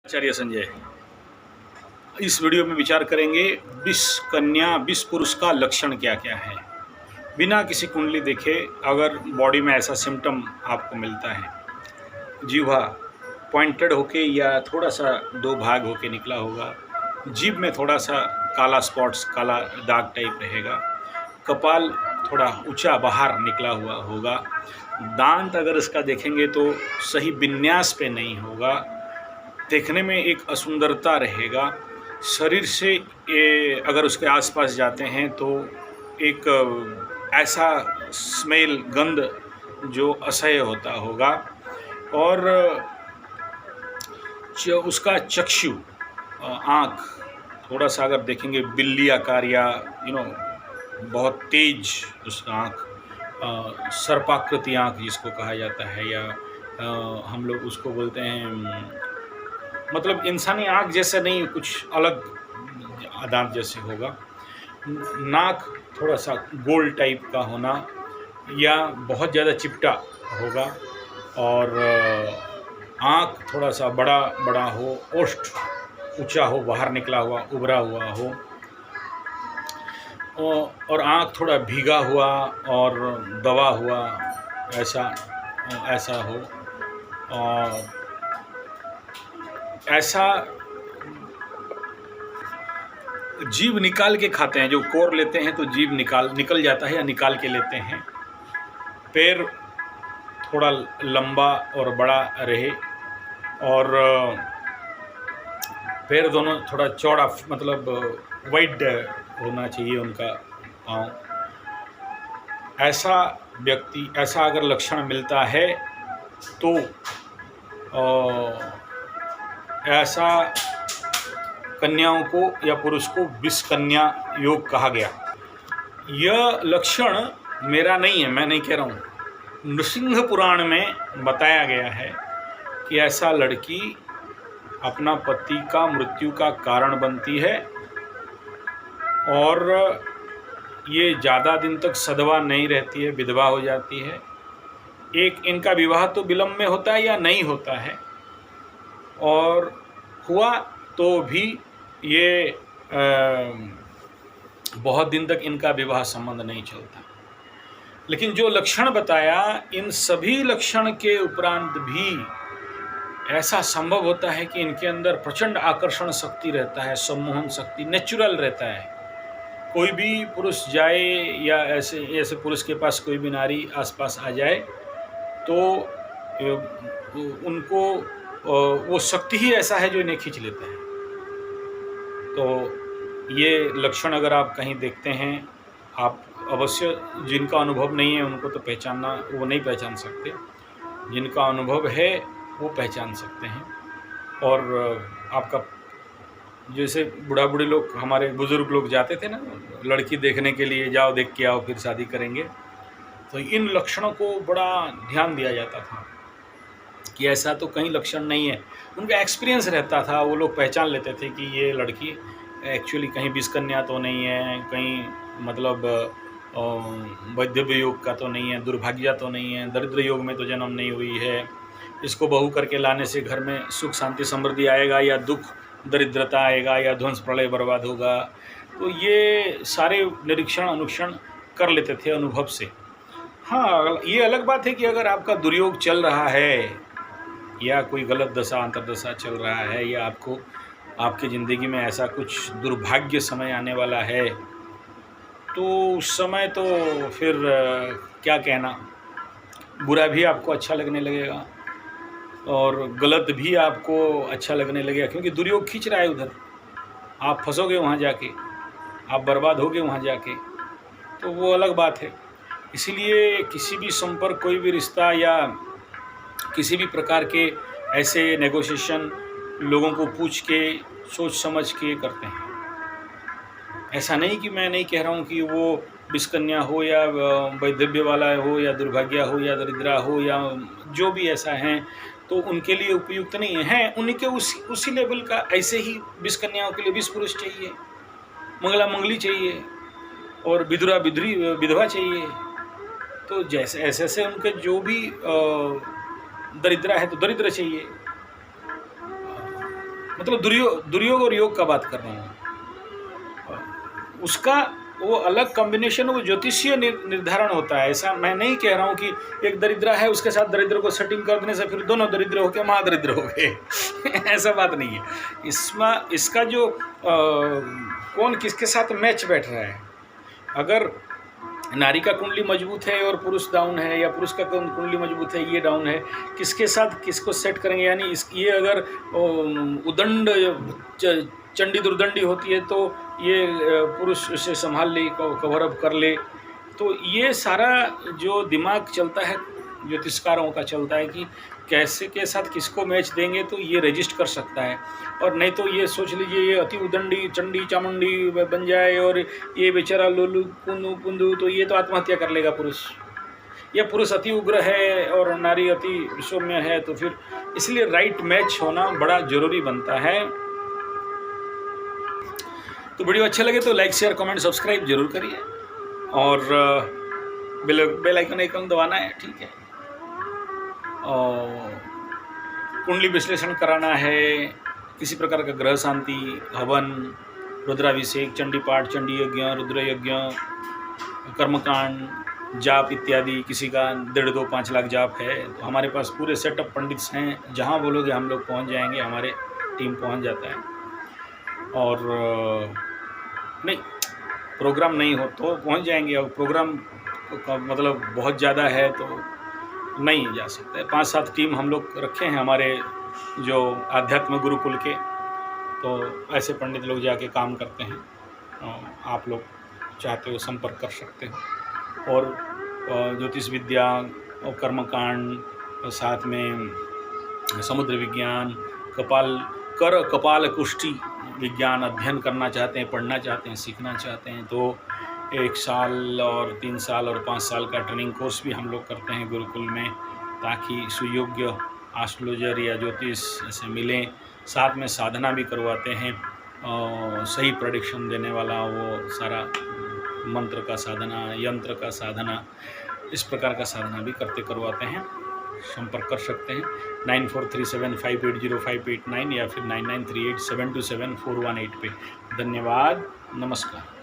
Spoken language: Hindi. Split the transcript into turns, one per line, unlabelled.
आचार्य संजय। इस वीडियो में विचार करेंगे विष कन्या विष पुरुष का लक्षण क्या क्या है। बिना किसी कुंडली देखे अगर बॉडी में ऐसा सिम्टम आपको मिलता है, जीवा पॉइंटेड होके या थोड़ा सा दो भाग होके निकला होगा, जीभ में थोड़ा सा काला स्पॉट्स काला दाग टाइप रहेगा, कपाल थोड़ा ऊंचा बाहर निकला हुआ होगा, दांत अगर इसका देखेंगे तो सही विन्यास पे नहीं होगा, देखने में एक असुंदरता रहेगा, शरीर से अगर उसके आसपास जाते हैं तो एक ऐसा स्मेल गंध जो असह्य होता होगा, और उसका चक्षु आँख थोड़ा सा अगर देखेंगे बिल्ली आकार या बहुत तेज उसका आँख, सर्पाकृति आँख जिसको कहा जाता है, या हम लोग उसको बोलते हैं मतलब इंसानी आँख जैसे नहीं, कुछ अलग दांत जैसे होगा, नाक थोड़ा सा गोल टाइप का होना या बहुत ज़्यादा चिपटा होगा, और आँख थोड़ा सा बड़ा बड़ा हो, ओष्ठ ऊंचा हो, बाहर निकला हुआ उभरा हुआ हो, और आँख थोड़ा भीगा हुआ और दबा हुआ ऐसा हो, और ऐसा जीभ निकाल के खाते हैं, जो कोर लेते हैं तो जीभ निकल जाता है या निकाल के लेते हैं। पैर थोड़ा लंबा और बड़ा रहे, और पैर दोनों थोड़ा चौड़ा मतलब वाइड होना चाहिए उनका पाँव। ऐसा व्यक्ति, ऐसा अगर लक्षण मिलता है तो ऐसा कन्याओं को या पुरुष को विष कन्या योग कहा गया। यह लक्षण मेरा नहीं है, मैं नहीं कह रहा हूँ, नृसिंह पुराण में बताया गया है कि ऐसा लड़की अपना पति का मृत्यु का कारण बनती है, और ये ज़्यादा दिन तक सधवा नहीं रहती है, विधवा हो जाती है। एक इनका विवाह तो विलंब में होता है या नहीं होता है, और हुआ तो भी ये बहुत दिन तक इनका विवाह संबंध नहीं चलता। लेकिन जो लक्षण बताया, इन सभी लक्षण के उपरांत भी ऐसा संभव होता है कि इनके अंदर प्रचंड आकर्षण शक्ति रहता है, सम्मोहन शक्ति नेचुरल रहता है। कोई भी पुरुष जाए या ऐसे पुरुष के पास कोई भी नारी आसपास आ जाए तो उनको वो शक्ति ही ऐसा है जो इन्हें खींच लेता है। तो ये लक्षण अगर आप कहीं देखते हैं, आप अवश्य, जिनका अनुभव नहीं है उनको तो पहचानना, वो नहीं पहचान सकते, जिनका अनुभव है वो पहचान सकते हैं। और आपका जैसे बूढ़ा बूढ़े लोग, हमारे बुज़ुर्ग लोग जाते थे ना लड़की देखने के लिए, जाओ देख के आओ फिर शादी करेंगे, तो इन लक्षणों को बड़ा ध्यान दिया जाता था कि ऐसा तो कहीं लक्षण नहीं है। उनका एक्सपीरियंस रहता था, वो लोग पहचान लेते थे कि ये लड़की एक्चुअली कहीं विष कन्या तो नहीं है, कहीं मतलब वैधव्य योग का तो नहीं है, दुर्भाग्या तो नहीं है, दरिद्र योग में तो जन्म नहीं हुई है, इसको बहू करके लाने से घर में सुख शांति समृद्धि आएगा या दुख दरिद्रता आएगा या ध्वंस प्रलय बर्बाद होगा। तो ये सारे निरीक्षण अनुक्षण कर लेते थे अनुभव से। हाँ, ये अलग बात है कि अगर आपका दुर्योग चल रहा है या कोई गलत दशा अंतर्दशा चल रहा है, या आपको आपकी ज़िंदगी में ऐसा कुछ दुर्भाग्य समय आने वाला है, तो उस समय तो फिर क्या कहना, बुरा भी आपको अच्छा लगने लगेगा और गलत भी आपको अच्छा लगने लगेगा, क्योंकि दुर्योग खींच रहा है उधर, आप फंसोगे वहाँ जाके, आप बर्बाद होगे वहाँ जाके, तो वो अलग बात है। इसीलिए किसी भी संपर्क, कोई भी रिश्ता या किसी भी प्रकार के ऐसे नेगोशिएशन लोगों को पूछ के सोच समझ के करते हैं। ऐसा नहीं कि मैं नहीं कह रहा हूँ कि वो विष कन्या हो या वैधव्य वाला हो या दुर्भाग्या हो या दरिद्रा हो या जो भी ऐसा है, तो उनके लिए उपयुक्त नहीं है। उनके उसी लेवल का, ऐसे ही विष कन्याओं के लिए विष पुरुष चाहिए, मंगला मंगली चाहिए और विधुरा विधवा चाहिए। तो जैसे ऐसे उनके जो भी दरिद्रा है तो दरिद्र चाहिए, मतलब दुर्योग और योग का बात कर रहा हूँ, उसका वो अलग कॉम्बिनेशन, वो ज्योतिषीय निर्धारण होता है। ऐसा मैं नहीं कह रहा हूँ कि एक दरिद्र है उसके साथ दरिद्र को सेटिंग कर देने से फिर दोनों दरिद्र हो गए महादरिद्र हो गए ऐसा बात नहीं है। इसमें इसका जो कौन किसके साथ मैच बैठ रहा है, अगर नारी का कुंडली मजबूत है और पुरुष डाउन है, या पुरुष का कुंडली मजबूत है ये डाउन है, किसके साथ किसको सेट करेंगे, यानी ये अगर उदंड चंडी दुर्दंडी होती है तो ये पुरुष उसे संभाल ले, कवर अप कर ले। तो ये सारा जो दिमाग चलता है ज्योतिषकारों का चलता है कि कैसे के साथ किसको मैच देंगे तो ये रजिस्ट कर सकता है, और नहीं तो ये सोच लीजिए ये अति उदंडी चंडी चामुंडी बन जाए और ये बेचारा लोलू कुंदू कुंदू, तो ये तो आत्महत्या कर लेगा पुरुष, या पुरुष अति उग्र है और नारी अति सौम्य है। तो फिर इसलिए राइट मैच होना बड़ा जरूरी बनता है। तो वीडियो अच्छा लगे तो लाइक शेयर कमेंट सब्सक्राइब जरूर करिए, और बेल आइकन दबाना है, ठीक है। और कुंडली विश्लेषण कराना है, किसी प्रकार का ग्रह शांति, हवन, रुद्राभिषेक, चंडी पाठ, चंडी यज्ञ, रुद्र यज्ञ, कर्मकांड, जाप इत्यादि, किसी का 1.5-2-5 लाख जाप है तो हमारे पास पूरे सेटअप पंडित्स हैं, जहाँ बोलोगे हम लोग पहुँच जाएंगे, हमारे टीम पहुँच जाता है। और नहीं प्रोग्राम नहीं हो तो पहुँच जाएंगे, और प्रोग्राम का मतलब बहुत ज़्यादा है तो नहीं जा सकते। 5-7 टीम हम लोग रखे हैं हमारे जो आध्यात्म गुरुकुल के, तो ऐसे पंडित लोग जाके काम करते हैं, आप लोग चाहते हो संपर्क कर सकते हो। और ज्योतिष विद्या और कर्मकांड, साथ में समुद्र विज्ञान, कपाल कुष्ठी विज्ञान अध्ययन करना चाहते हैं, पढ़ना चाहते हैं, सीखना चाहते हैं तो 1 साल और 3 साल और 5 साल का ट्रेनिंग कोर्स भी हम लोग करते हैं गुरुकुल में, ताकि सुयोग्य एस्ट्रोलॉजर या ज्योतिष ऐसे मिलें। साथ में साधना भी करवाते हैं, सही प्रेडिक्शन देने वाला, वो सारा मंत्र का साधना, यंत्र का साधना, इस प्रकार का साधना भी करवाते हैं। संपर्क कर सकते हैं 9437580589 या फिर 9938727418 पे। धन्यवाद, नमस्कार।